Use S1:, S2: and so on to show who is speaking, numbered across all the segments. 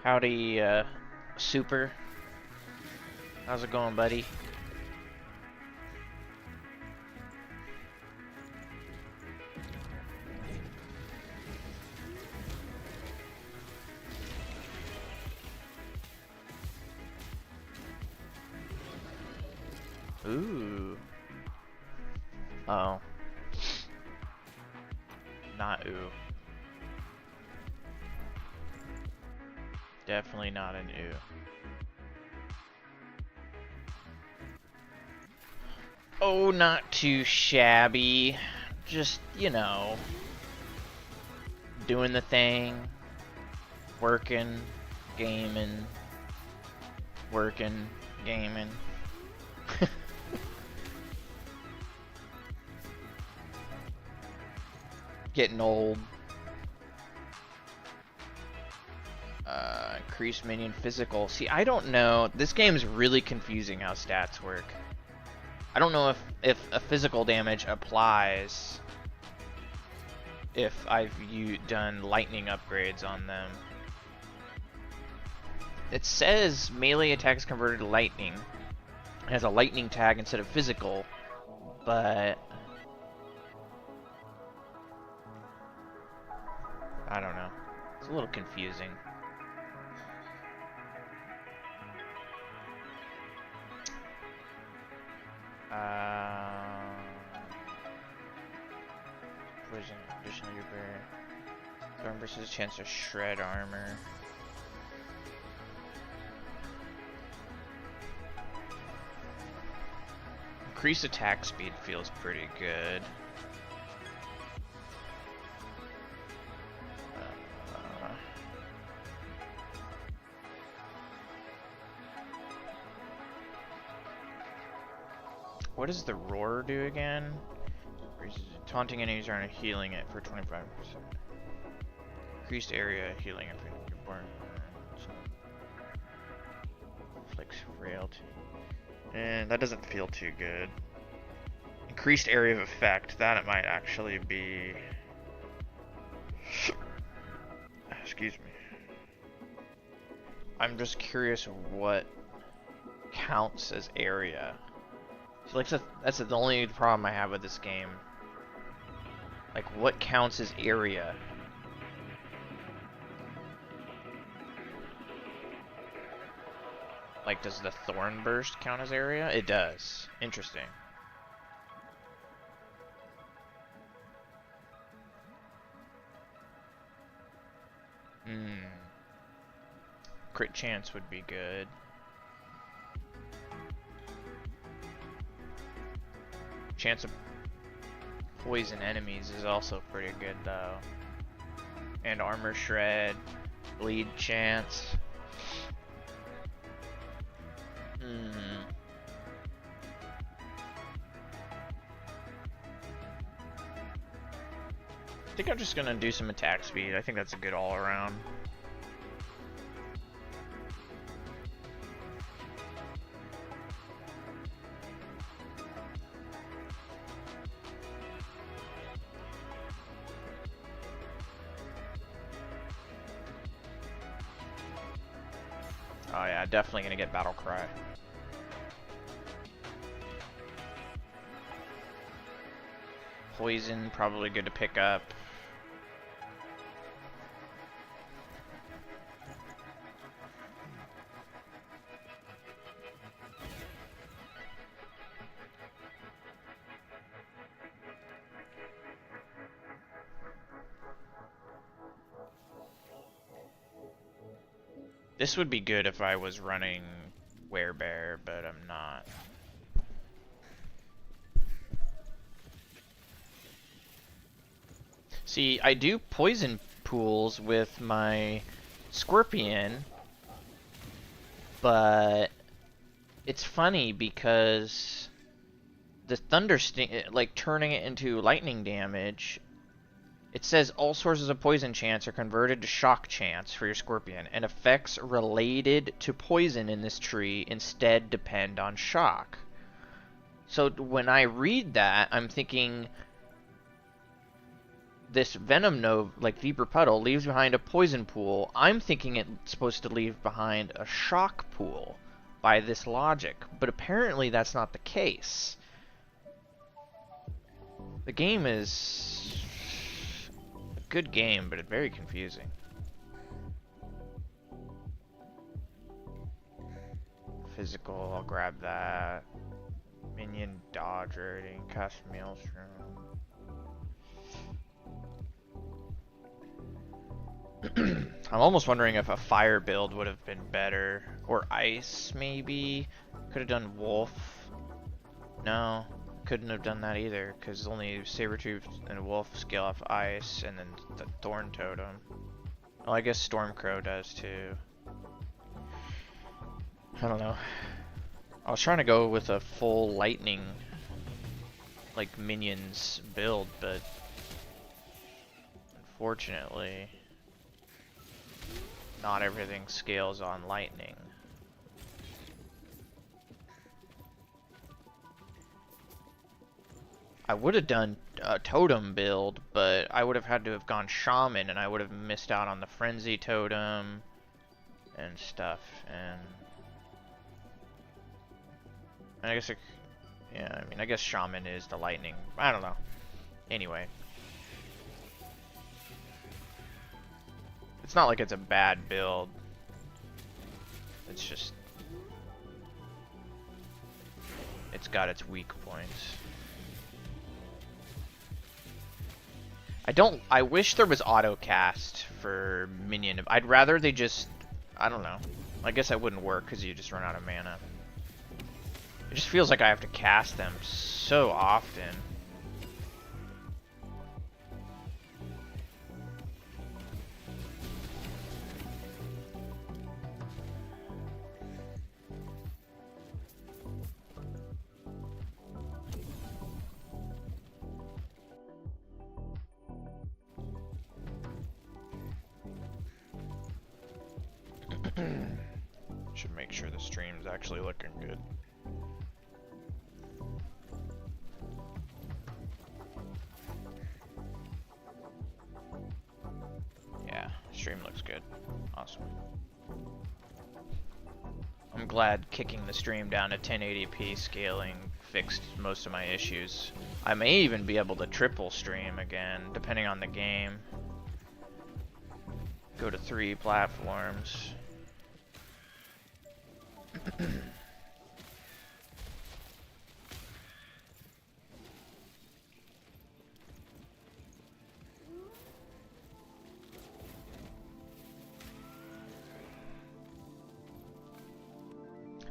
S1: Howdy, Super. How's it going, buddy? Ooh. Oh. Not ooh. Definitely not an ooh. Oh, not too shabby. Just, you know, doing the thing. Working, gaming. Working, gaming. Getting old. Increased minion physical. See, I don't know. This game's really confusing how stats work. I don't know if a physical damage applies if I've done lightning upgrades on them. It says melee attacks converted to lightning. It has a lightning tag instead of physical, but I don't know. It's a little confusing. Poison, additional repair. Thorn versus chance to shred armor. Increased attack speed feels pretty good. What does the roar do again? Taunting enemies aren't healing it for 25%. Increased area healing if you're born. Flicks frailty. And that doesn't feel too good. Increased area of effect. That it might actually be. Excuse me. I'm just curious what counts as area. So like that's the only problem I have with this game. Like, what counts as area? Like, does the thorn burst count as area? It does. Interesting. Crit chance would be good. Chance of poison enemies is also pretty good though. And armor shred, bleed chance. I think I'm just gonna do some attack speed. I think that's a good all around. Oh yeah, definitely gonna get battle cry. Poison, probably good to pick up. This would be good if I was running Werebear, but I'm not. See, I do poison pools with my Scorpion, but it's funny because the Thunder Sting, like turning it into lightning damage, it says all sources of poison chance are converted to shock chance for your Scorpion, and effects related to poison in this tree instead depend on shock. So when I read that, I'm thinking this Venom Nova, like Vapor Puddle, leaves behind a poison pool. I'm thinking it's supposed to leave behind a shock pool by this logic, but apparently that's not the case. The game is a good game, but it's very confusing. Physical, I'll grab that. Minion dodge rating, cast Maelstrom. I'm almost wondering if a fire build would have been better. Or ice, maybe? Could have done wolf. No, couldn't have done that either, because only Sabertooth and wolf scale off ice, and then the thorn totem. Oh, I guess Stormcrow does too. I don't know. I was trying to go with a full lightning, like minions build, but unfortunately, not everything scales on lightning. I would have done a totem build, but I would have had to have gone shaman, and I would have missed out on the frenzy totem and stuff, and I guess yeah, I mean, I guess shaman is the lightning. I don't know. Anyway. It's not like it's a bad build. It's just... it's got its weak points. I wish there was auto cast for minion. I'd rather they just... I don't know. I guess that wouldn't work because you just run out of mana. It just feels like I have to cast them so often. Should make sure the stream's actually looking good. Yeah, stream looks good. Awesome. I'm glad kicking the stream down to 1080p scaling fixed most of my issues. I may even be able to triple stream again, depending on the game. Go to 3 platforms.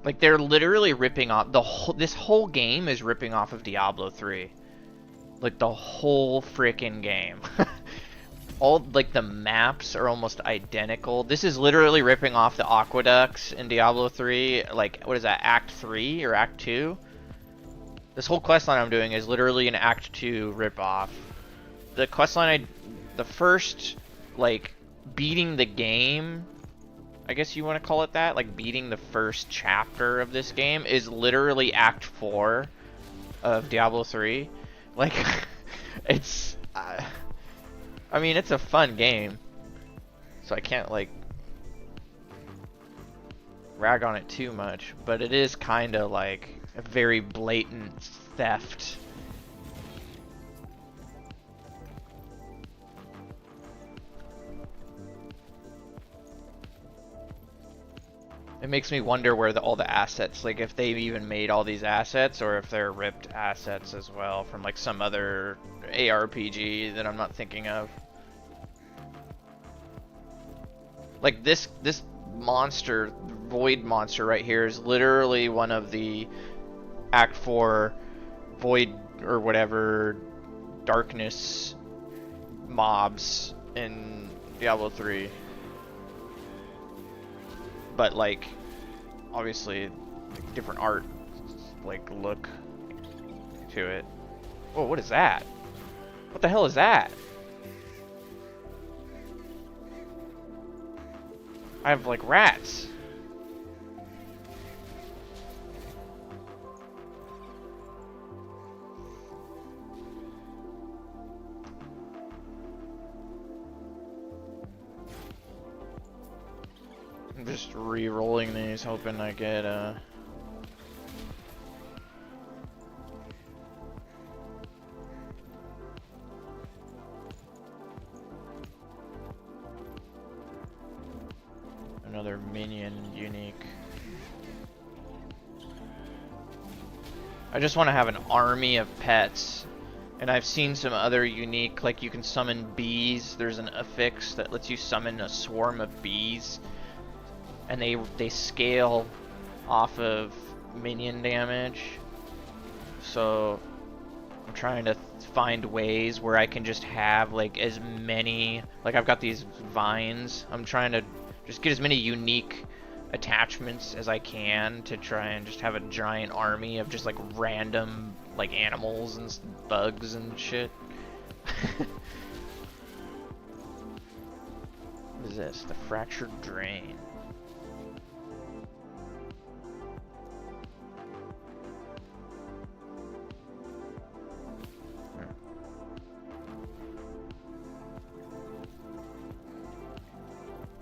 S1: Like, they're literally ripping off this whole game is ripping off of Diablo 3. Like, the whole freaking game. All, like, the maps are almost identical. This is literally ripping off the aqueducts in Diablo 3. Like, what is that, Act 3 or Act 2? This whole questline I'm doing is literally an Act 2 ripoff. The questline the first, like, beating the game, I guess you want to call it that, like beating the first chapter of this game, is literally Act 4 of Diablo 3. Like, it's... I mean, it's a fun game, so I can't, like, rag on it too much, but it is kind of, like, a very blatant theft. It makes me wonder where all the assets, like, if they've even made all these assets, or if they're ripped assets as well from, like, some other ARPG that I'm not thinking of. Like, this monster, Void monster right here, is literally one of the Act 4 Void, or whatever, Darkness mobs in Diablo 3. But, like, obviously, different art, like, look to it. Whoa, what is that? What the hell is that? I have, like, rats. I'm just re-rolling these, hoping I get another minion unique. I just want to have an army of pets. And I've seen some other unique, like you can summon bees. There's an affix that lets you summon a swarm of bees. And they scale off of minion damage. So I'm trying to find ways where I can just have like as many, like I've got these vines. I'm trying to just get as many unique attachments as I can to try and just have a giant army of just like random like animals and bugs and shit. What is this? The fractured drain.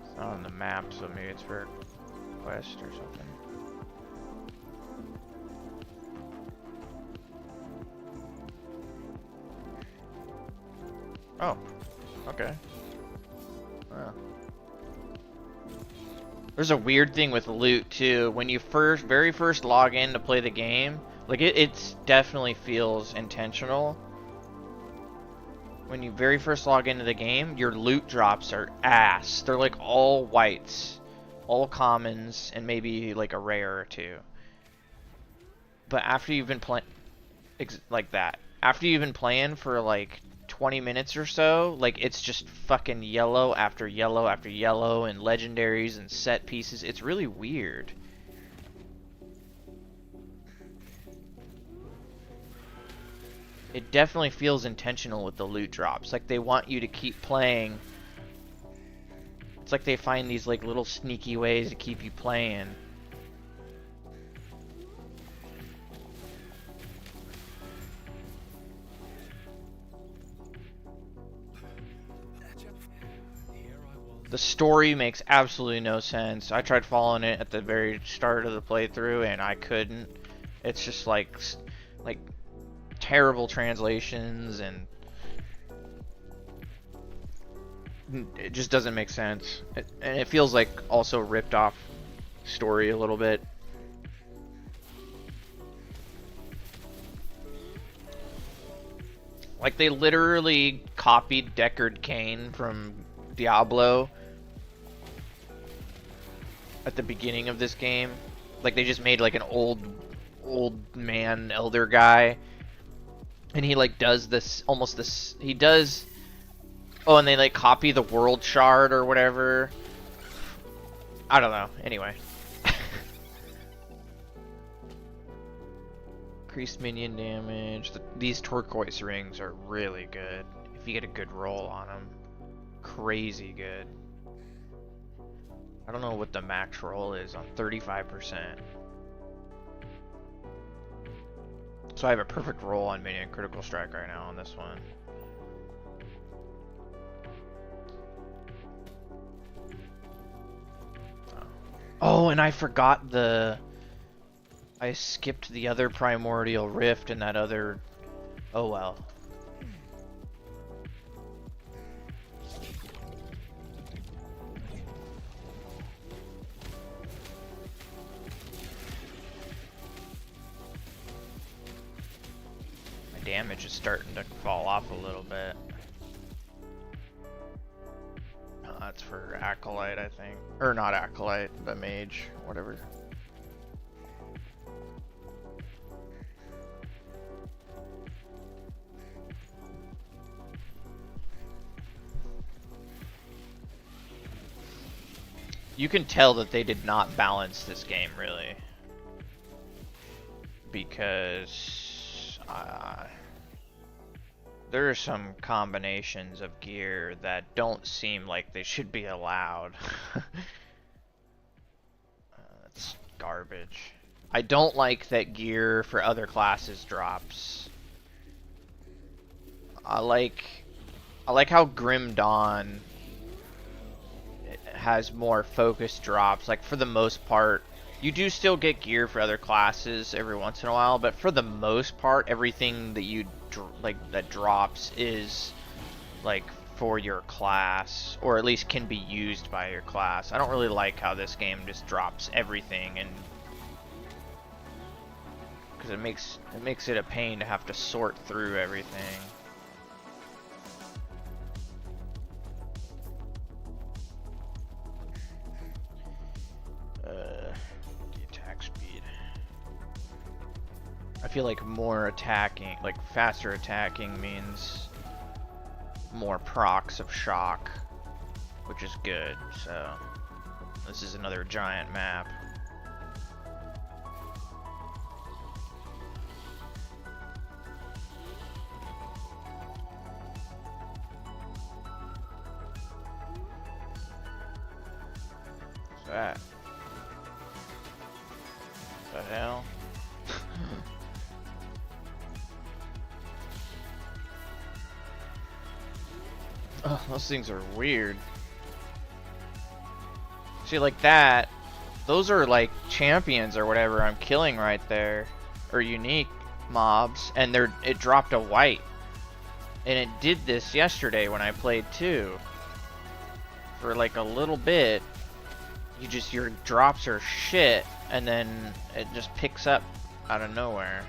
S1: It's not on the map, so maybe it's for a quest or something. Oh, okay. Wow. There's a weird thing with loot too. When you very first log in to play the game, like it definitely feels intentional. When you very first log into the game, your loot drops are ass. They're like all whites, all commons, and maybe like a rare or two. But after you've been playing, like that, after you've been playing for like 20 minutes or so, like it's just fucking yellow after yellow after yellow and legendaries and set pieces. It's really weird. It definitely feels intentional with the loot drops. Like they want you to keep playing. It's like they find these like little sneaky ways to keep you playing. The story makes absolutely no sense. I tried following it at the very start of the playthrough and I couldn't. It's just like terrible translations and it just doesn't make sense. And it feels like also ripped off story a little bit. Like they literally copied Deckard Cain from Diablo at the beginning of this game. Like they just made like an old man elder guy, and he like does this almost this. He does. Oh, and they like copy the world shard or whatever. I don't know. Anyway. Increased minion damage. These turquoise rings are really good if you get a good roll on them. Crazy good. I don't know what the max roll is on 35%. So I have a perfect roll on minion critical strike right now on this one. Oh, and I forgot I skipped the other primordial rift and that other. Oh well. My damage is starting to fall off a little bit. That's for Acolyte, I think. Or not Acolyte, but Mage, whatever. You can tell that they did not balance this game, really. Because there are some combinations of gear that don't seem like they should be allowed. That's garbage. I don't like that gear for other classes drops. I like how Grim Dawn. has more focused drops. Like, for the most part, you do still get gear for other classes every once in a while, but for the most part, everything that you that drops is like for your class, or at least can be used by your class. I don't really like how this game just drops everything, and because it makes it a pain to have to sort through everything. The attack speed. I feel like more attacking, like faster attacking, means more procs of shock, which is good. So this is another giant map. What's that? What the hell? Oh, those things are weird. See, like that, those are like champions or whatever I'm killing right there, or unique mobs, and it dropped a white. And it did this yesterday when I played too. For like a little bit, your drops are shit, and then it just picks up out of nowhere.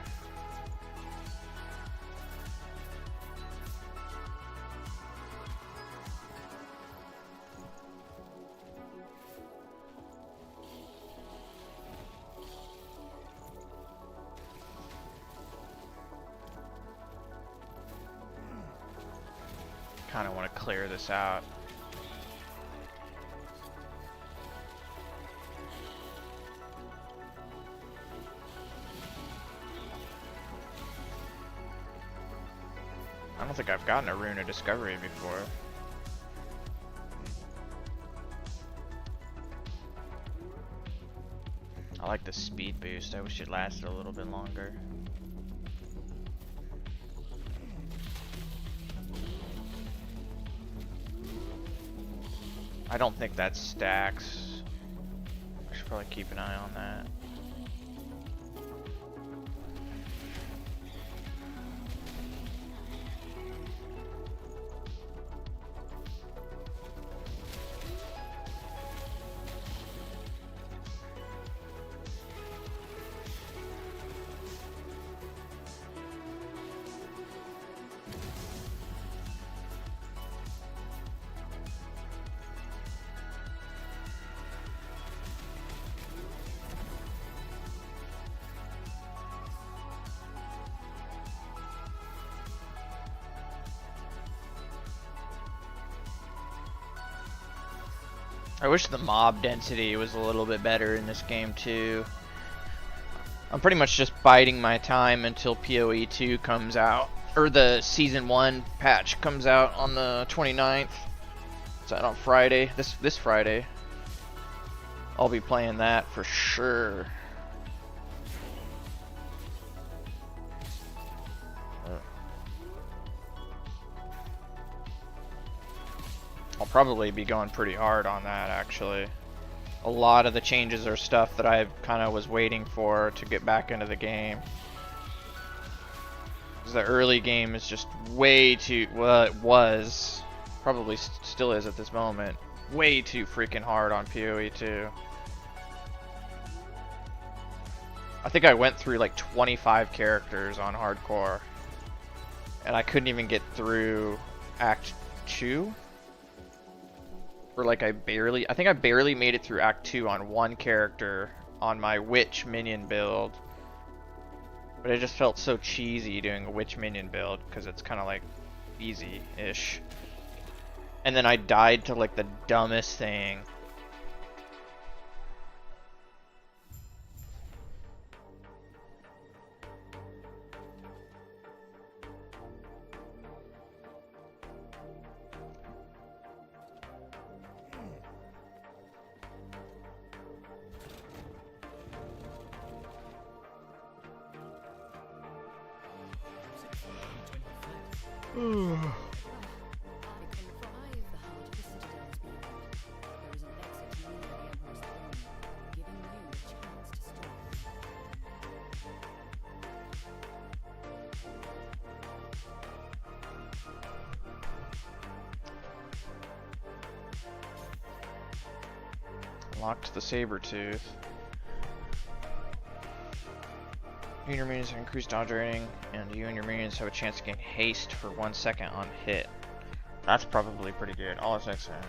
S1: Kind of want to clear this out. I don't think I've gotten a Rune of Discovery before. I like the speed boost. I wish it lasted a little bit longer. I don't think that stacks. I should probably keep an eye on that. I wish the mob density was a little bit better in this game too. I'm pretty much just biding my time until PoE 2 comes out, or the Season 1 patch comes out on the 29th. It's out on Friday, this Friday. I'll be playing that for sure. I'll probably be going pretty hard on that, actually. A lot of the changes are stuff that I kind of was waiting for to get back into the game. Because the early game is just way too, well, it was, probably still is at this moment, way too freaking hard on PoE 2. I think I went through like 25 characters on hardcore, and I couldn't even get through Act 2. Or like I think I barely made it through Act 2 on one character on my witch minion build. But it just felt so cheesy doing a witch minion build, because it's kind of like easy-ish. And then I died to like the dumbest thing. Locked the Sabertooth. You and your minions have increased dodge rating, and you and your minions have a chance to gain haste for 1 second on hit. That's probably pretty good. All attacks are...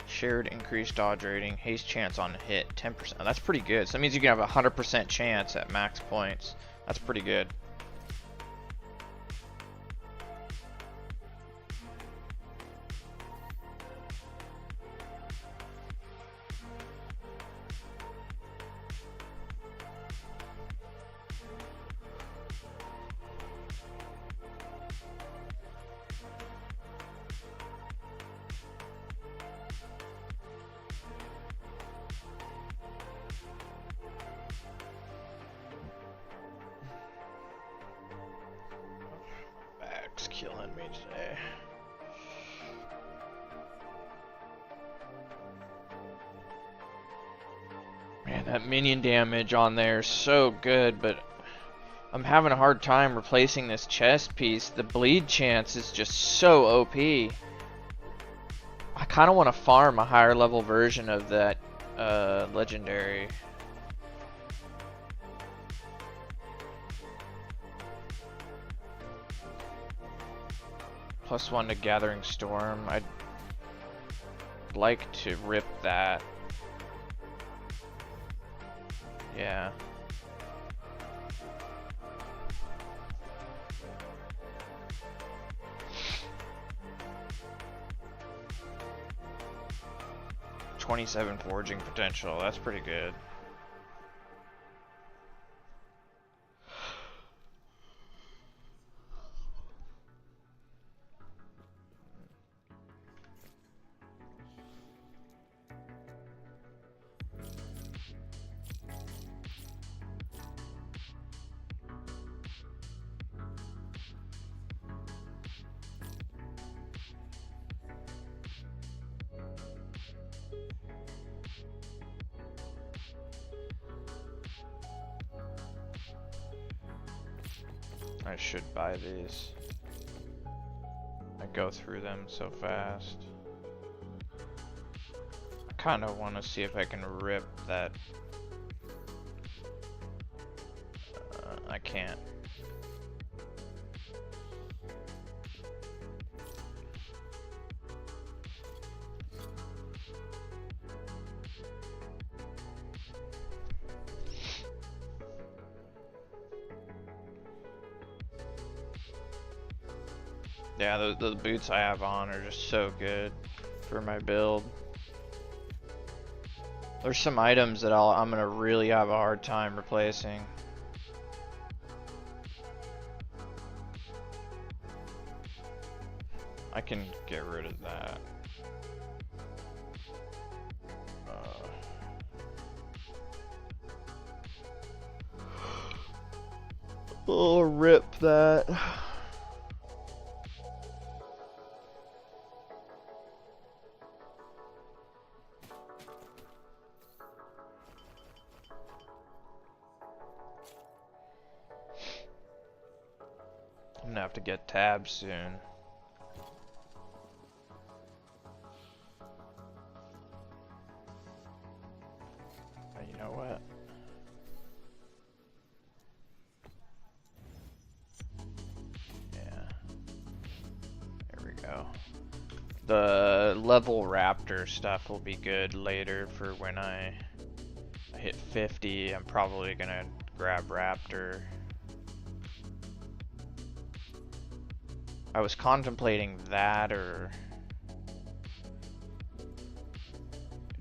S1: Shared increased dodge rating, haste chance on hit, 10%. Oh, that's pretty good. So that means you can have a 100% chance at max points. That's pretty good. Killing me today. Man, that minion damage on there is so good, but I'm having a hard time replacing this chest piece. The bleed chance is just so OP. I kind of want to farm a higher level version of that legendary. +1 to Gathering Storm. I'd like to rip that. Yeah. +27 foraging potential. That's pretty good. I should buy these. I go through them so fast. I kind of want to see if I can rip that. I can't. Yeah, the boots I have on are just so good for my build. There's some items that I'm gonna really have a hard time replacing. I can get rid of that. Oh, rip that. I'm gonna have to get tabs soon. You know what? Yeah. There we go. The level raptor stuff will be good later for when I hit 50. I'm probably gonna grab raptor. I was contemplating that, or I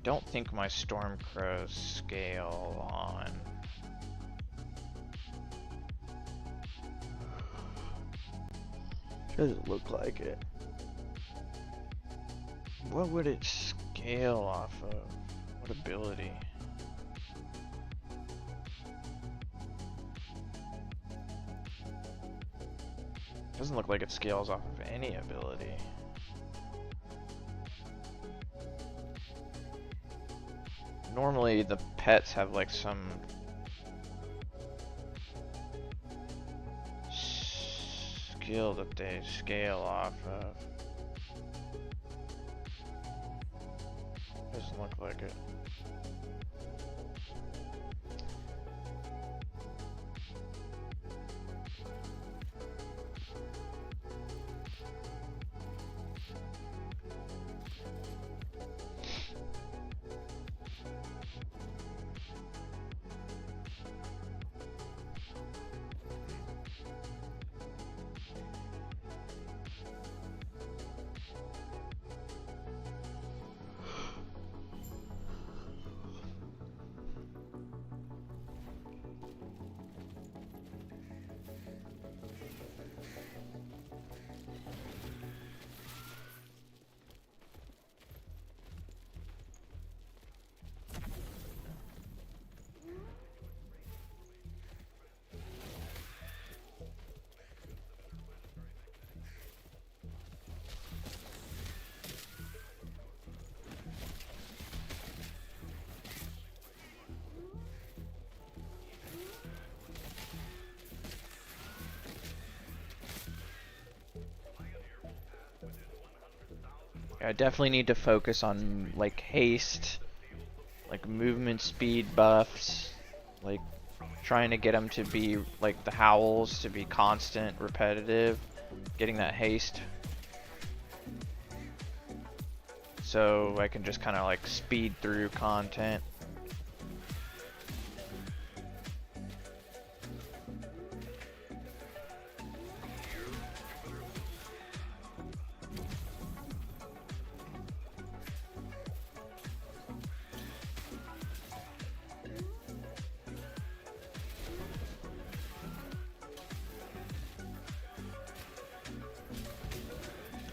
S1: don't think my Stormcrows scale on. Doesn't look like it. What would it scale off of? What ability? Doesn't look like it scales off of any ability. Normally the pets have like some skill that they scale off of. Doesn't look like it. I definitely need to focus on like haste, like movement speed buffs, like trying to get them to be like the howls to be constant, repetitive, getting that haste so I can just kind of like speed through content.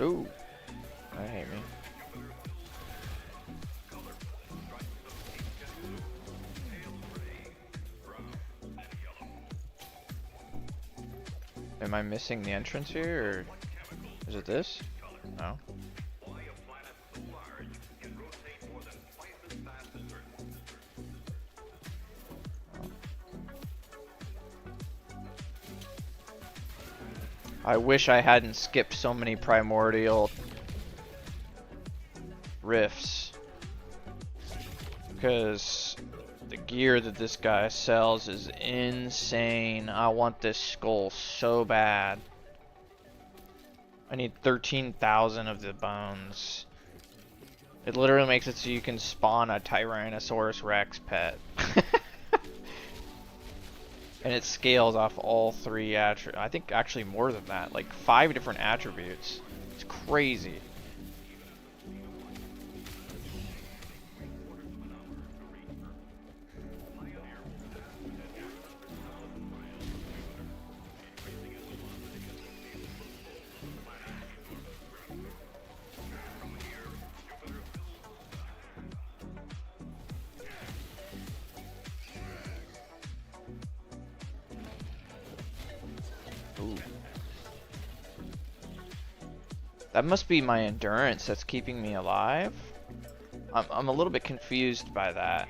S1: Ooh, I hate me. Am I missing the entrance here, or is it this? No. I wish I hadn't skipped so many primordial rifts, because the gear that this guy sells is insane. I want this skull so bad. I need 13,000 of the bones. It literally makes it so you can spawn a Tyrannosaurus Rex pet. And it scales off all 3 attributes. I think actually more than that, like 5 different attributes. It's crazy. Ooh. That must be my endurance that's keeping me alive. I'm a little bit confused by that.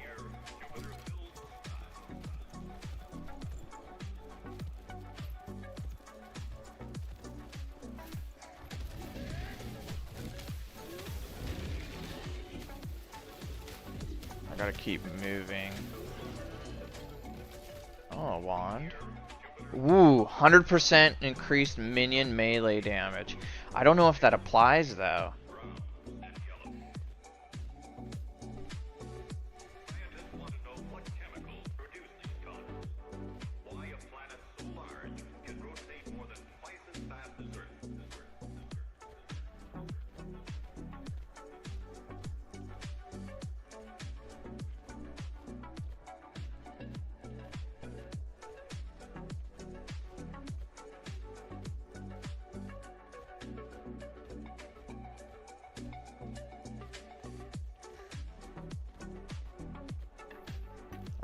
S1: I gotta keep moving. Oh, a wand. Ooh, 100% increased minion melee damage. I don't know if that applies though.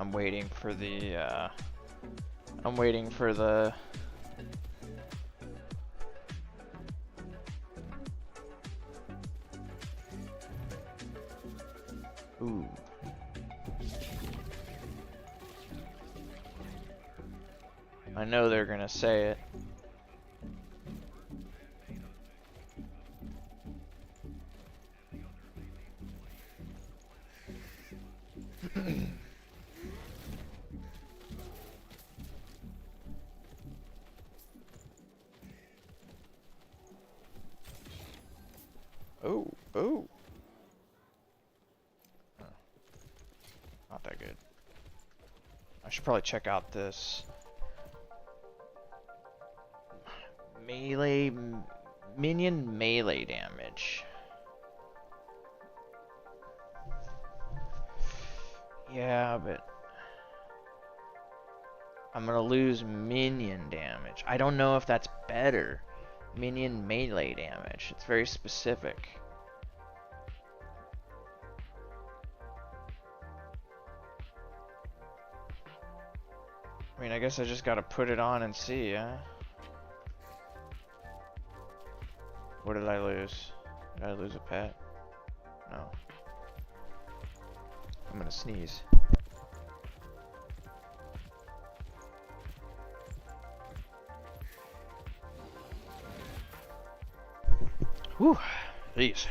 S1: I'm waiting for the, I'm waiting for the... Ooh. I know they're gonna say it. Ooh. Oh, not that good. I should probably check out this melee minion melee damage. Yeah, but I'm gonna lose minion damage. I don't know if that's better. Minion melee damage. It's very specific. I mean, I guess I just gotta put it on and see, yeah? What did I lose? Did I lose a pet? No. I'm gonna sneeze. Whew. Jeez.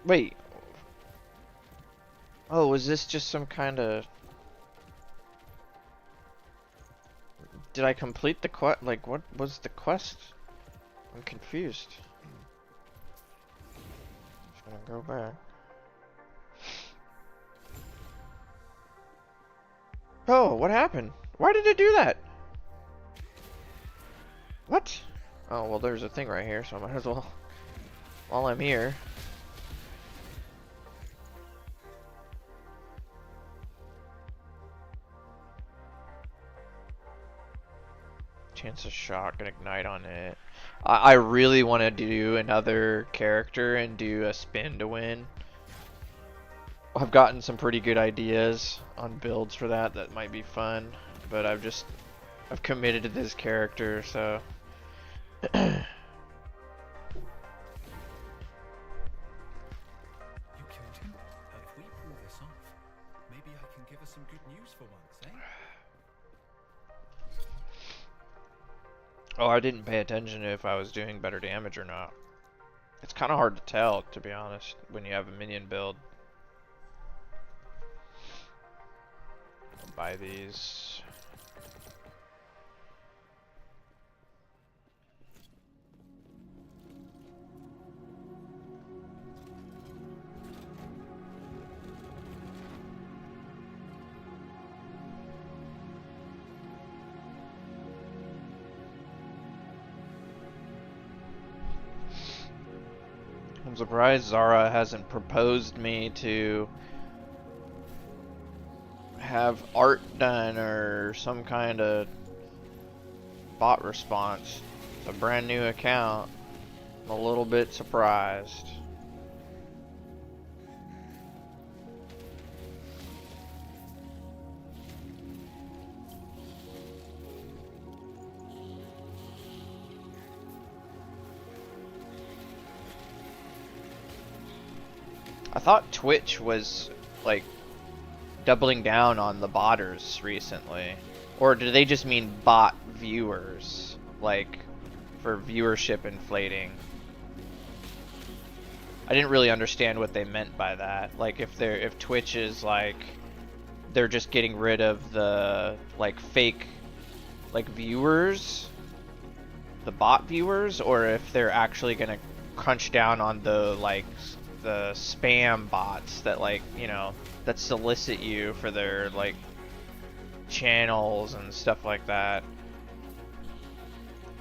S1: Wait. Oh, was this just some kind of... Did I complete the quest? Like, what was the quest? I'm confused. Just gonna go back. Oh, what happened? Why did it do that? What? Oh, well, there's a thing right here, so I might as well... While I'm here... Chance of shock and ignite on it. I really want to do another character and do a spin to win. I've gotten some pretty good ideas on builds for that might be fun, but I've committed to this character, so
S2: You killed him? If we pull this off, maybe I can give us some good news for once, eh?
S1: Oh, I didn't pay attention to if I was doing better damage or not. It's kind of hard to tell, to be honest, when you have a minion build. I'll buy these. I'm surprised Zara hasn't proposed me to have art done or some kind of bot response. It's a brand new account. I'm a little bit surprised. I thought Twitch was like doubling down on the botters recently, or do they just mean bot viewers, like for viewership inflating? I didn't really understand what they meant by that. Like if Twitch is like they're just getting rid of the like fake like viewers, the bot viewers, or if they're actually gonna crunch down on the like the spam bots that like, you know, that solicit you for their like channels and stuff like that.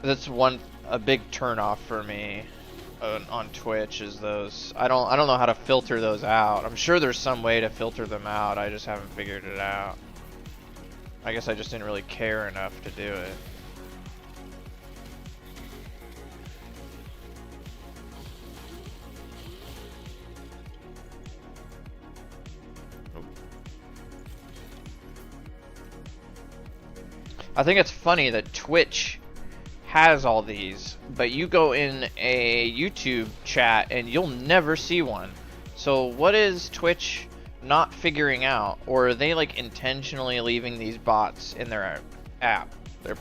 S1: That's a big turnoff for me on Twitch is those. I don't know how to filter those out. I'm sure there's some way to filter them out. I just haven't figured it out. I guess I just didn't really care enough to do it. I think it's funny that Twitch has all these, but you go in a YouTube chat and you'll never see one. So what is Twitch not figuring out? Or are they like intentionally leaving these bots in their app, their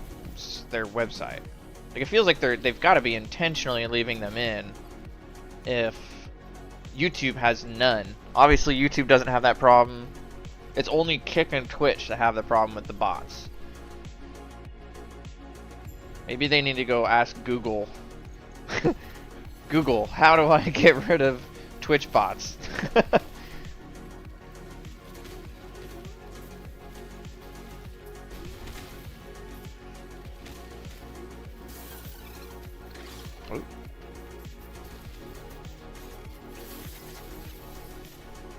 S1: website? Like it feels like they've got to be intentionally leaving them in if YouTube has none. Obviously YouTube doesn't have that problem. It's only Kick and Twitch that have the problem with the bots. Maybe they need to go ask Google. Google, how do I get rid of Twitch bots? Oh.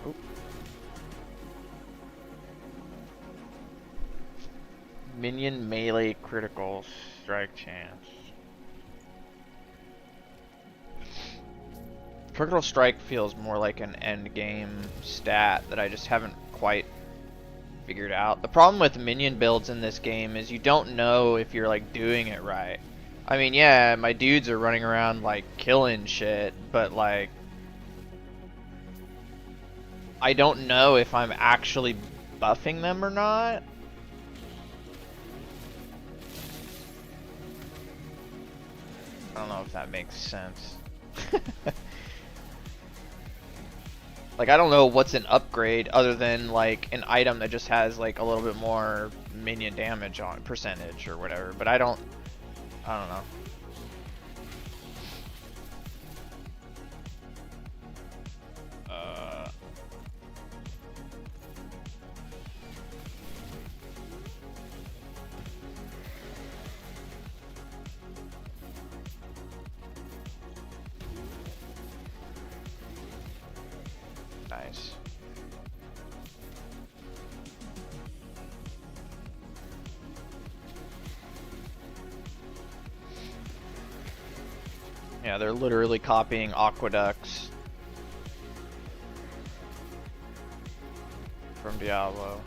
S1: Oh. Minion melee critical strike chance. Critical strike feels more like an end game stat that I just haven't quite figured out. The problem with minion builds in this game is you don't know if you're like doing it right. I mean, yeah, my dudes are running around like killing shit, but like I don't know if I'm actually buffing them or not. I don't know if that makes sense. Like, I don't know what's an upgrade other than, like, an item that just has, like, a little bit more minion damage on percentage or whatever, but I don't know. Nice. Yeah, they're literally copying aqueducts from Diablo.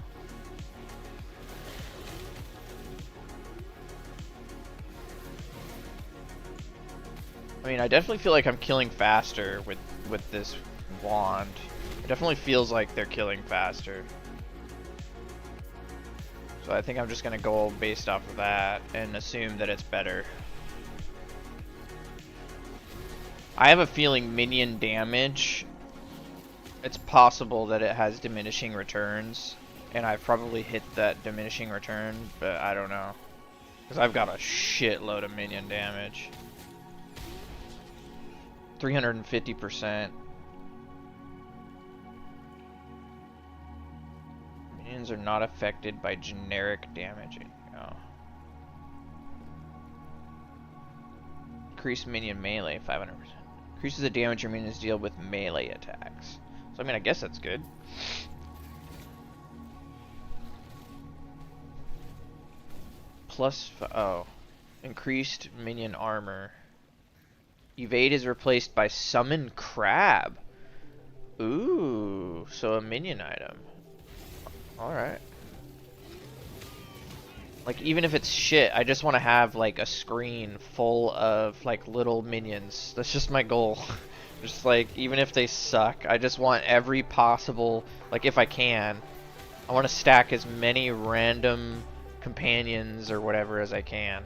S1: I mean, I definitely feel like I'm killing faster with this wand. It definitely feels like they're killing faster. So I think I'm just gonna go based off of that and assume that it's better. I have a feeling minion damage, it's possible that it has diminishing returns, and I've probably hit that diminishing return, but I don't know. Because I've got a shitload of minion damage. 350%. Minions are not affected by generic damaging. Oh. Increase minion melee 500%. Increases the damage your minions deal with melee attacks. So I mean, I guess that's good. Oh. Increased minion armor. Evade is replaced by Summon Crab. Ooh, so a minion item. Alright. Like, even if it's shit, I just want to have, like, a screen full of, like, little minions. That's just my goal. Just, like, even if they suck, I just want every possible, like, if I can, I want to stack as many random companions or whatever as I can.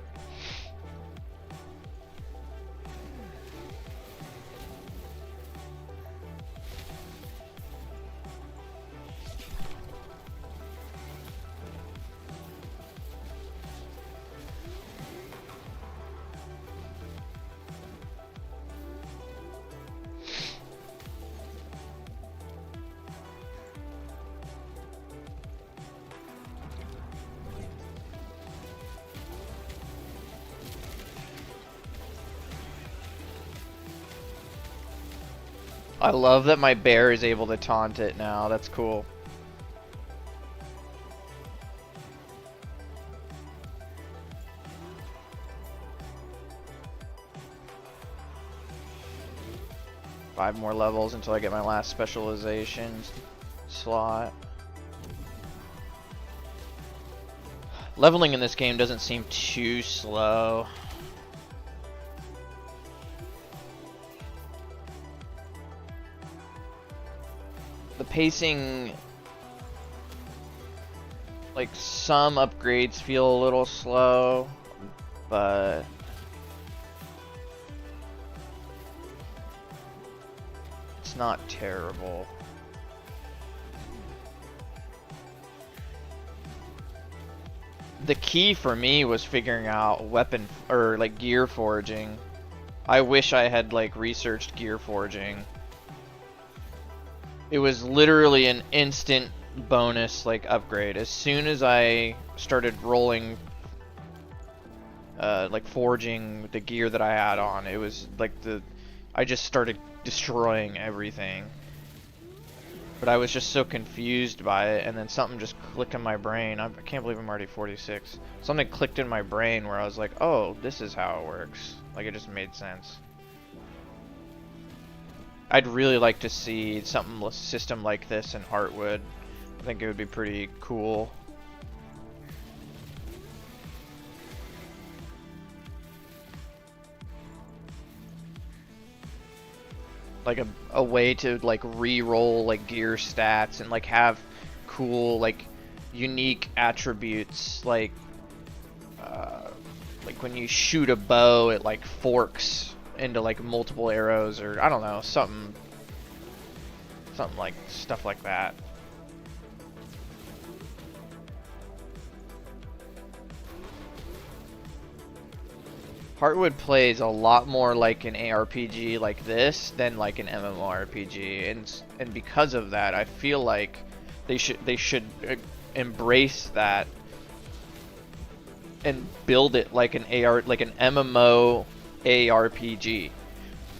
S1: I love that my bear is able to taunt it now. That's cool. Five more levels until I get my last specialization slot. Leveling in this game doesn't seem too slow. The pacing, like, some upgrades feel a little slow, but it's not terrible. the key for me was figuring out weapon or like gear forging. I wish I had like researched gear forging. It was literally an instant bonus like upgrade. As soon as I started rolling like forging the gear that I had on, it was like I just started destroying everything. But I was just so confused by it, and then something just clicked in my brain. I can't believe I'm already 46. Something clicked in my brain where I was like, oh, this is how it works. Like, it just made sense. I'd really like to see something system like this in Heartwood. I think it would be pretty cool. Like a way to like re-roll like gear stats and like have cool like unique attributes like when you shoot a bow it like forks into like multiple arrows, or I don't know, something like stuff like that. Heartwood plays a lot more like an ARPG like this than like an MMORPG, and because of that, I feel like they should embrace that and build it like an MMO ARPG.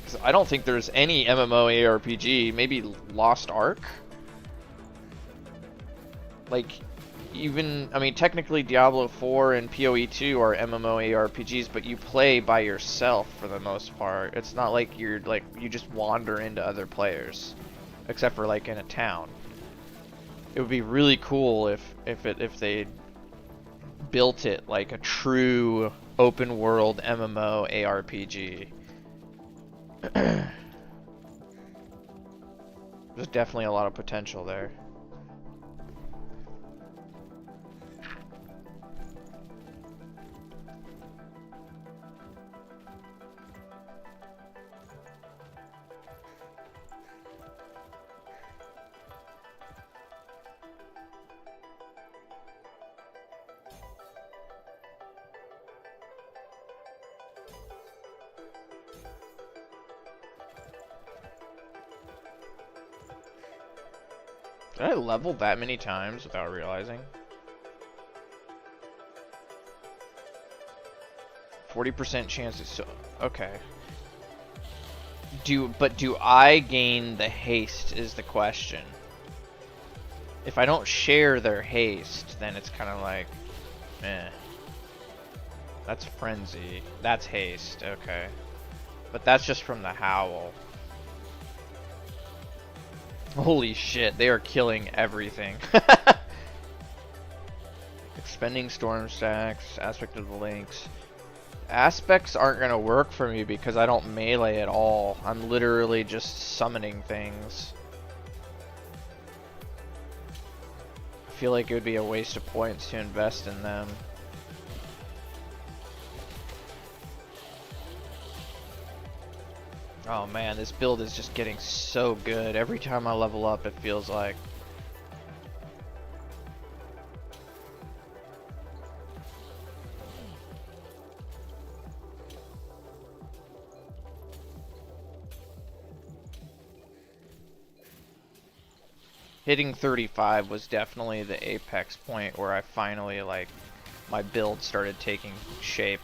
S1: 'Cause I don't think there's any MMO ARPG, maybe Lost Ark. Like, even, I mean, technically Diablo 4 and PoE 2 are MMORPGs, but you play by yourself for the most part. It's not like you just wander into other players, except for like in a town. It would be really cool if they built it like a true open world MMO ARPG. There's definitely a lot of potential there. Did I level that many times without realizing? 40% chances. So okay. But do I gain the haste is the question. If I don't share their haste, then it's kind of like, eh. That's frenzy. That's haste. Okay. But that's just from the howl. Holy shit, they are killing everything. Expending storm stacks, aspect of the links. Aspects aren't gonna work for me because I don't melee at all. I'm literally just summoning things. I feel like it would be a waste of points to invest in them. Oh man, this build is just getting so good. Every time I level up, it feels like. Hitting 35 was definitely the apex point where I finally, like, my build started taking shape.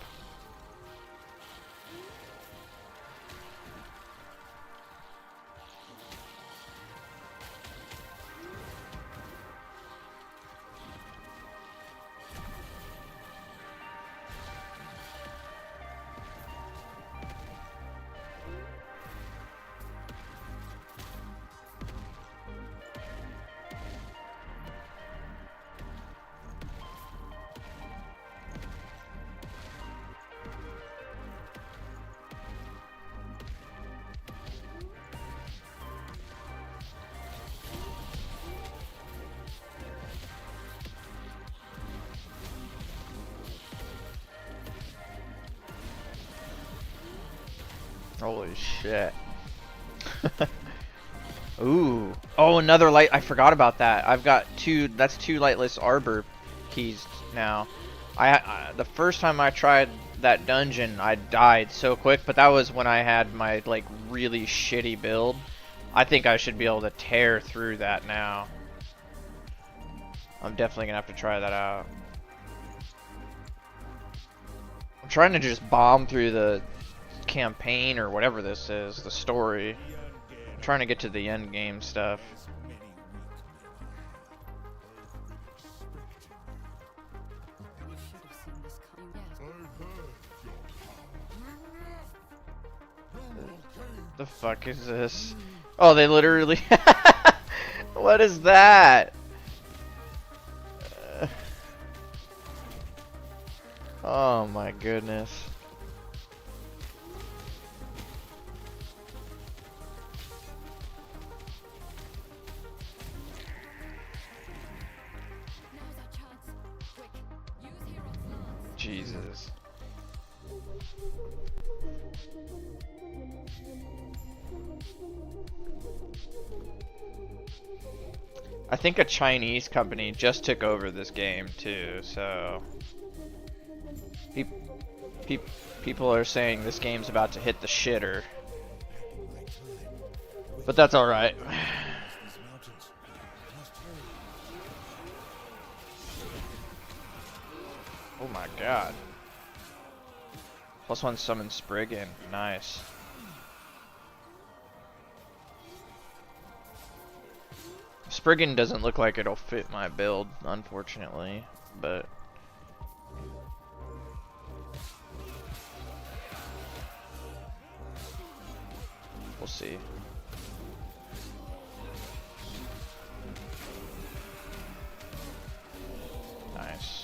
S1: Holy shit. Ooh. Oh, another light. I forgot about that. I've got two. That's two lightless arbor keys now. The first time I tried that dungeon, I died so quick, but that was when I had my like really shitty build. I think I should be able to tear through that now. I'm definitely gonna have to try that out. I'm trying to just bomb through the campaign or whatever this is, the story. I'm trying to get to the end game stuff. The fuck is this? Oh, they literally... What is that? Oh my goodness. Jesus. I think a Chinese company just took over this game too, so people are saying this game's about to hit the shitter. But that's alright. Oh my god. +1 summon Spriggan. Nice. Spriggan doesn't look like it'll fit my build, unfortunately, but we'll see. Nice.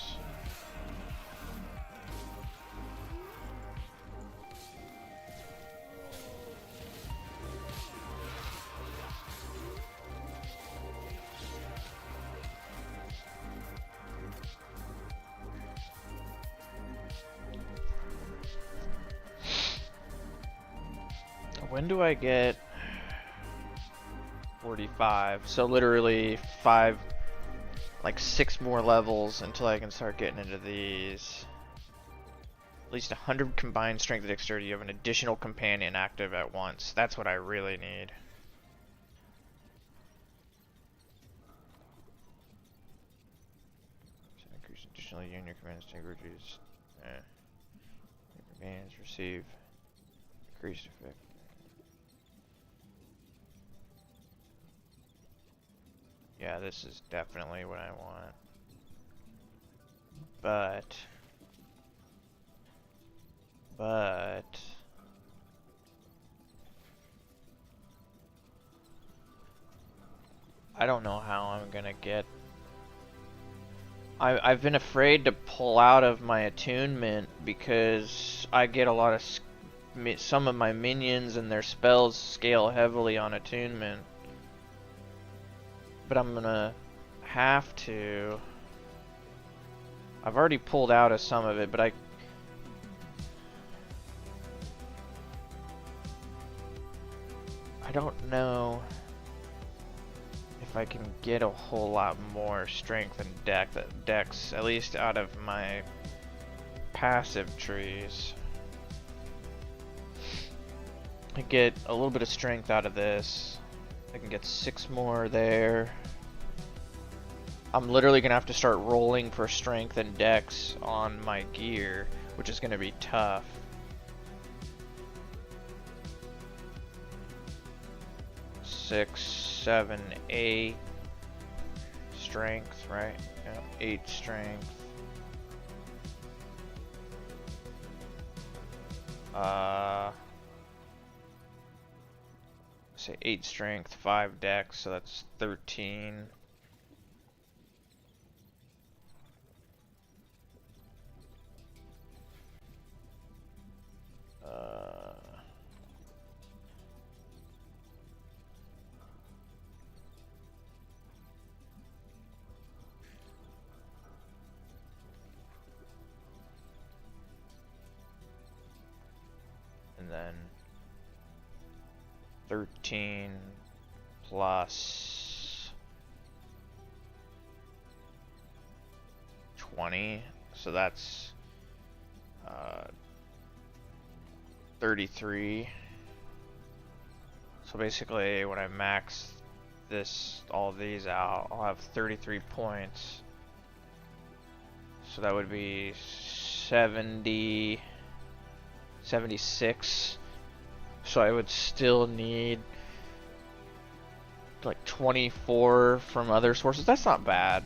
S1: When do I get 45? So literally 6 more levels until I can start getting into these. At least 100 combined strength and dexterity. You have an additional companion active at once. That's what I really need. Increase additional union command integrity. Companions receive increased effect. Yeah, this is definitely what I want. But I don't know how I'm gonna get. I've been afraid to pull out of my attunement because I get a lot of some of my minions and their spells scale heavily on attunement. But I'm gonna have to. I've already pulled out of some of it, but I don't know if I can get a whole lot more strength and dex, at least out of my passive trees. I get a little bit of strength out of this. I can get 6 more there. I'm literally gonna have to start rolling for strength and dex on my gear, which is gonna be tough. Six, 7, 8 strength, right? Yeah, 8 strength. Say 8 strength, 5 dex, so that's 13. And then 13 plus 20, So that's 33. So basically, when I max all these out, I'll have 33 points. So that would be 70, 76. So I would still need like 24 from other sources. That's not bad.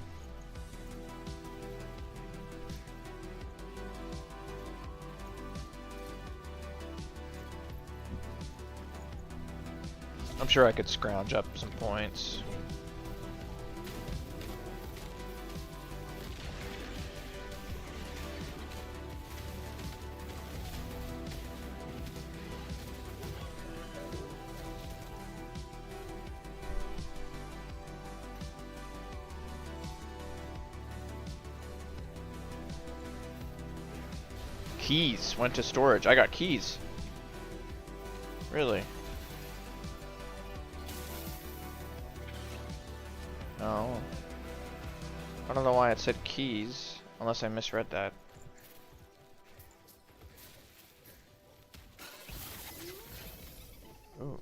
S1: I'm sure I could scrounge up some points. Keys went to storage. I got keys. Really? No. I don't know why it said keys, unless I misread that. Ooh.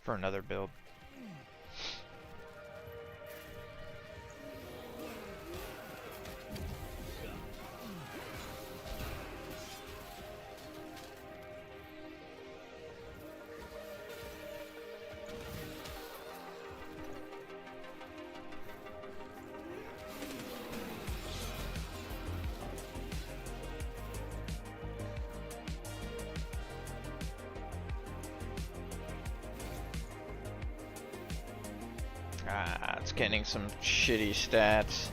S1: For another build. It's getting some shitty stats.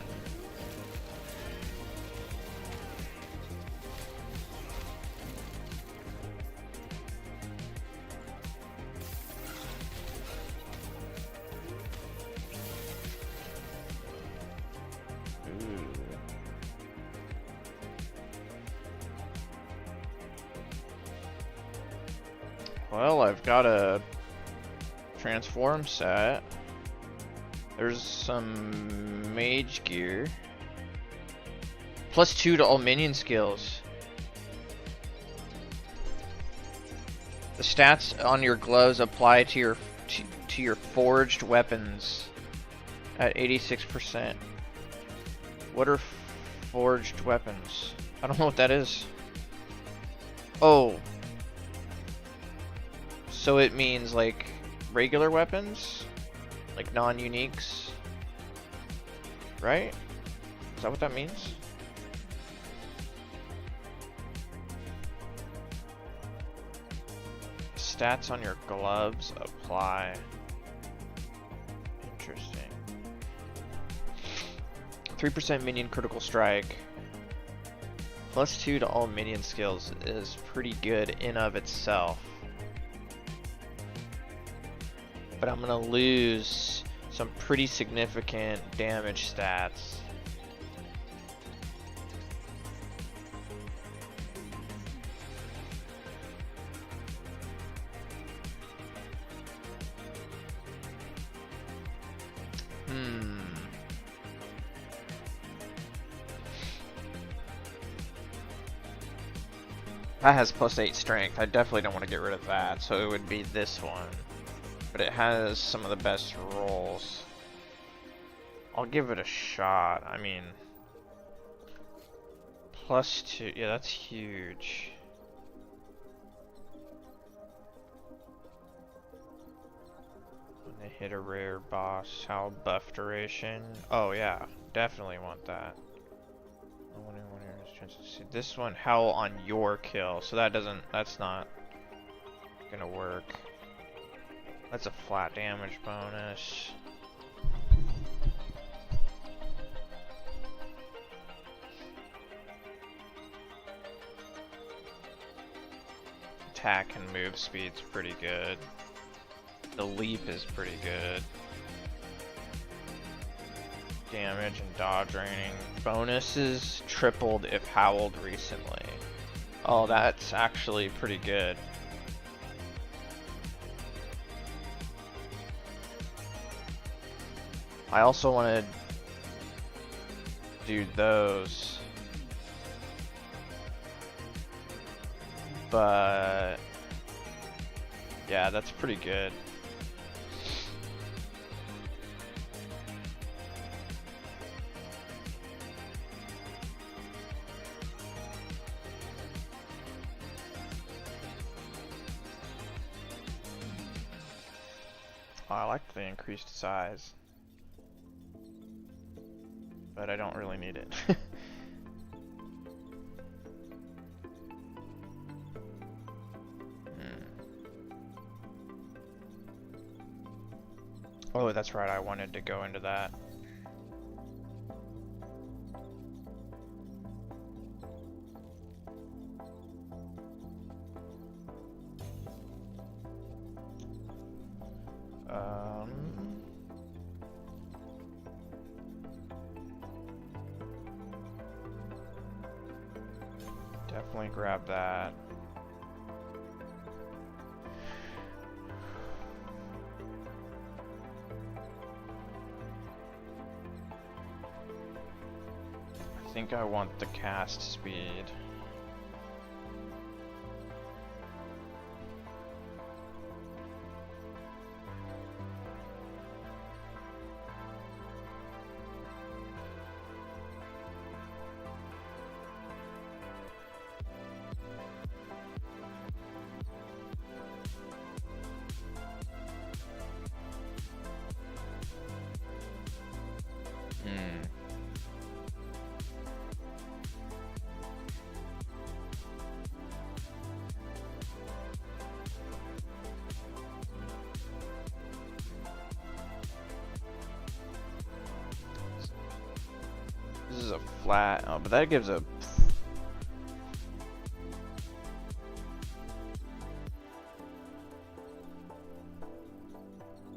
S1: Well, I've got a transform set. There's some mage gear. +2 to all minion skills. The stats on your gloves apply to your forged weapons at 86%. What are forged weapons? I don't know what that is. Oh. So it means like regular weapons? Like non-uniques? Right? Is that what that means? Stats on your gloves apply. Interesting. 3% minion critical strike. +2 to all minion skills is pretty good in of itself. But I'm gonna lose some pretty significant damage stats. That has +8 strength. I definitely don't want to get rid of that, so it would be this one. But it has some of the best rolls. I'll give it a shot. I mean, +2, yeah, that's huge. When they hit a rare boss, how buff duration? Oh yeah, definitely want that. This one, howl on your kill, so that's not gonna work. That's a flat damage bonus. Attack and move speed's pretty good. The leap is pretty good. Damage and dodge rating. Bonuses tripled if howled recently. Oh, that's actually pretty good. I also want to do those. But yeah, that's pretty good. Oh, I like the increased size, but I don't really need it. Oh, that's right, I wanted to go into that. Definitely grab that. I think I want the cast speed. This is a flat, oh, but that gives a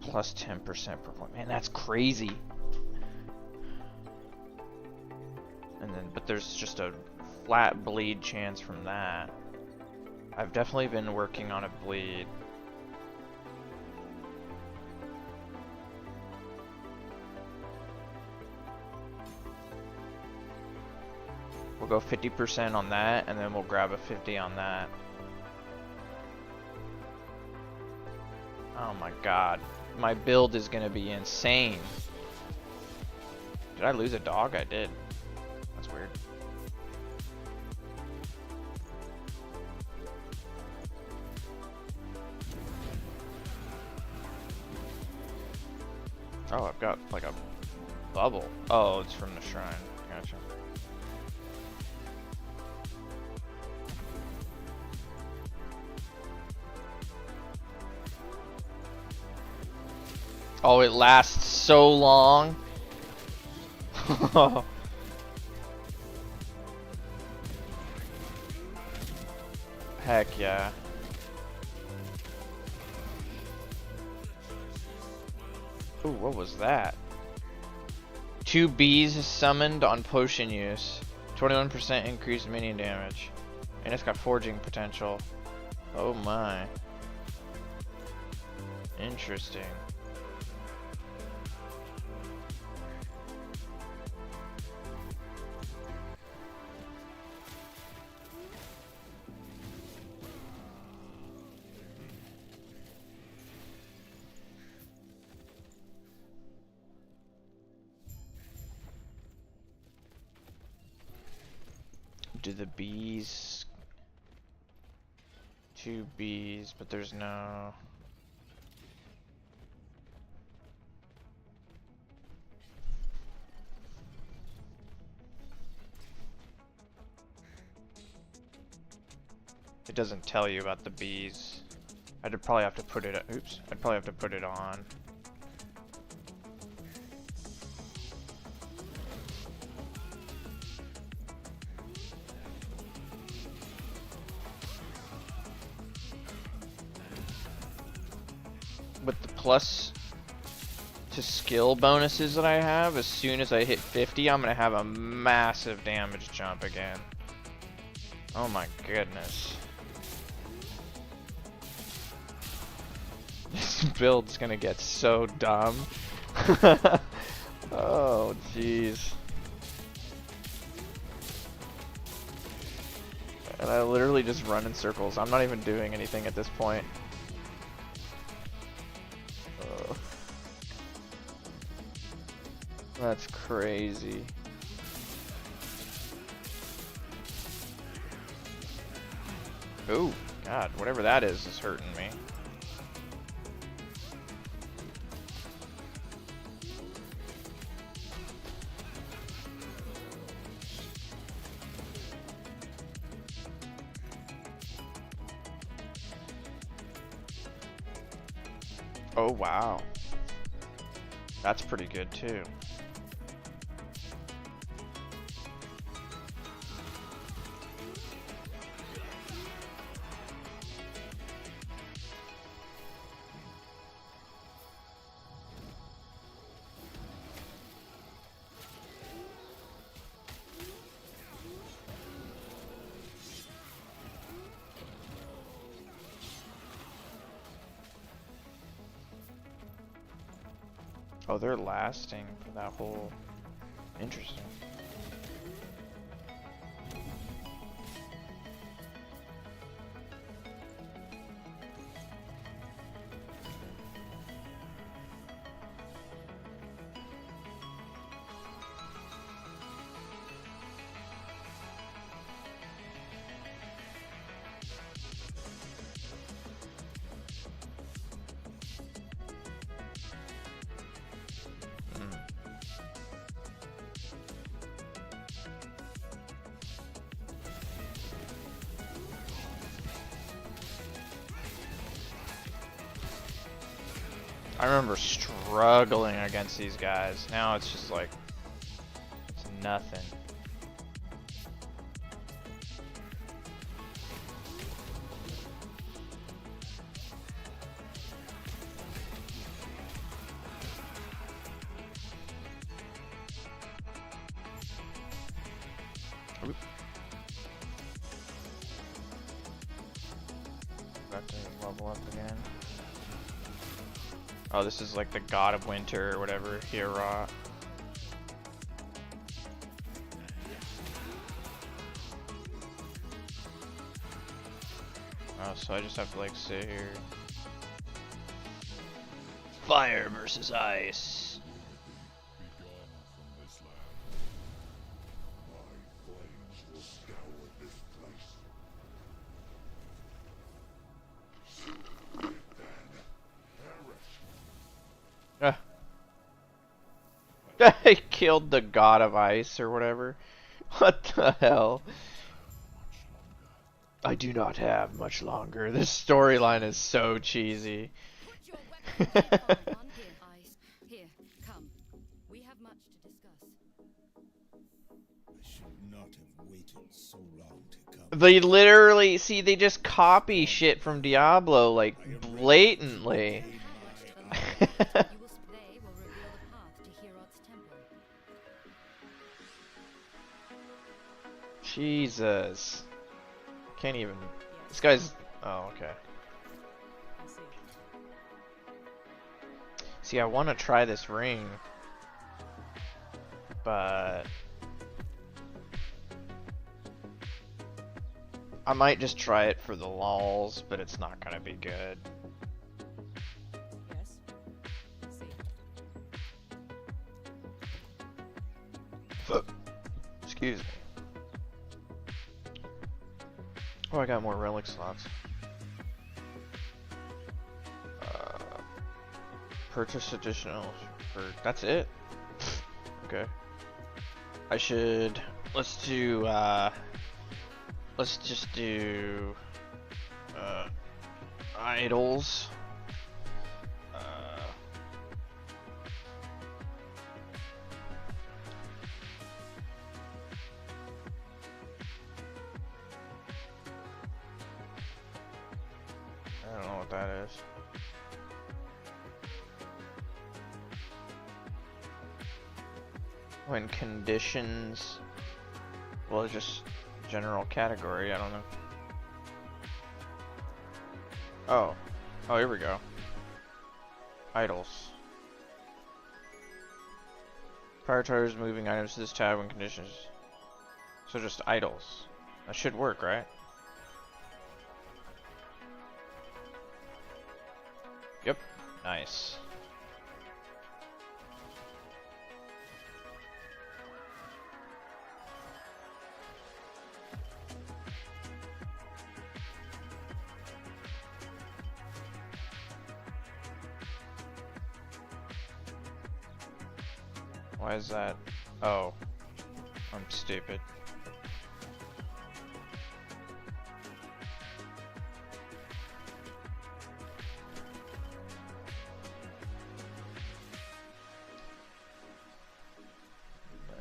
S1: plus 10% per point. Man, that's crazy. And then, but there's just a flat bleed chance from that. I've definitely been working on a bleed. We'll go 50% on that, and then we'll grab a 50 on that. Oh my god. My build is gonna be insane. Did I lose a dog? I did. That's weird. Oh, I've got like a bubble. Oh, it's from the shrine. Gotcha. Oh, it lasts so long. Heck yeah. Ooh, what was that? 2 bees summoned on potion use. 21% increased minion damage. And it's got forging potential. Oh my. Interesting. Do the bees... 2 bees, but there's no... It doesn't tell you about the bees. I'd probably have to put it... Oops. I'd probably have to put it on. With the plus to skill bonuses that I have, as soon as I hit 50, I'm gonna have a massive damage jump again. Oh my goodness. This build's gonna get so dumb. Oh, jeez. And I literally just run in circles. I'm not even doing anything at this point. That's crazy. Oh, God, whatever that is hurting me. Oh, wow. That's pretty good, too. Oh, they're lasting for that whole... Interesting. I remember struggling against these guys. Now it's just like, it's nothing. Oop. Got to level up again. Oh, this is like the God of Winter or whatever, Hira. Oh, so I just have to like sit here. Fire versus ice. I killed the God of Ice or whatever. What the hell? I do not have much longer. This storyline is so cheesy.
S3: Here, come. We have much to discuss.
S4: I should not have waited so long to come.
S1: They literally, see, they just copy shit from Diablo, like, blatantly.
S3: They will reveal the path to Herod's temple.
S1: Jesus. Can't even. This guy's. Oh, okay. See, I want to try this ring, but I might just try it for the lols, but it's not gonna be good.
S3: Yes. See.
S1: Excuse me. Oh, I got more relic slots. Purchase additional for... That's it? Okay. I should... Let's do, let's just do... idols. I don't know what that is. When conditions, well, it's just general category, I don't know. Oh, here we go. Idols. Prioritize moving items to this tab when conditions. So just idols. That should work, right? Yep. Nice. Why is that? Oh. I'm stupid.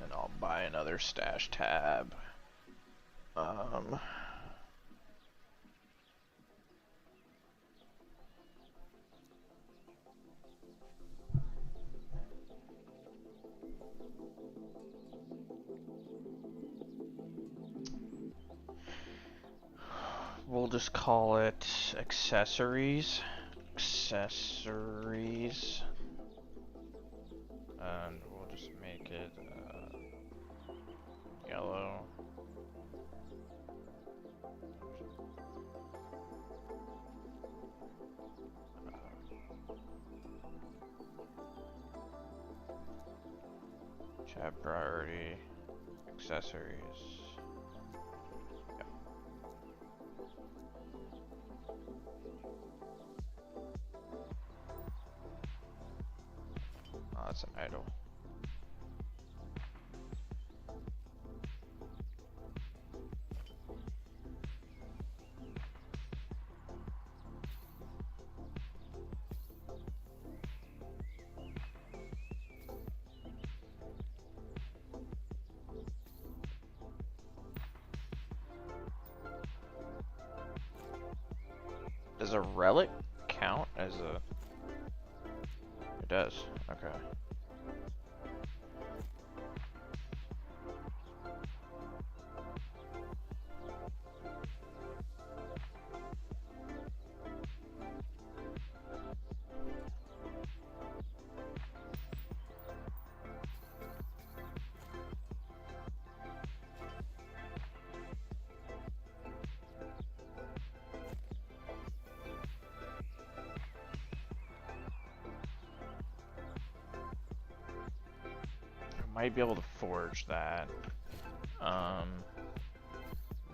S1: And I'll buy another stash tab. We'll just call it accessories. Accessories. And we'll just make it yellow. Tab priority. Accessories. Yep. Oh, that's an idle. Does a relic count as a... It does, okay. Might be able to forge that.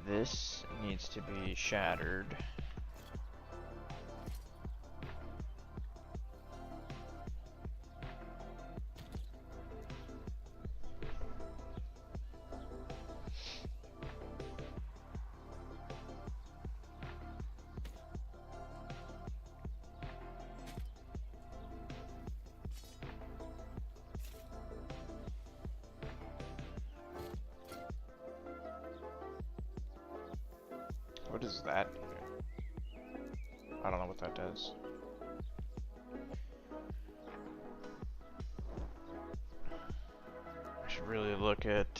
S1: This needs to be shattered. What does that do? I don't know what that does. I should really look at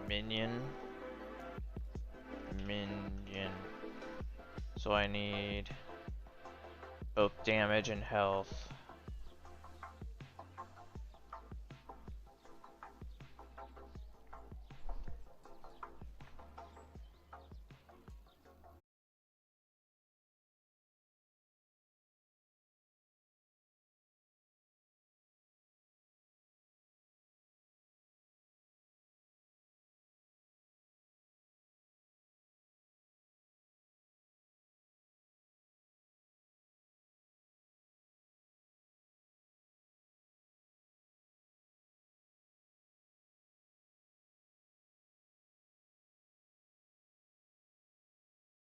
S1: minion. So I need both damage and health.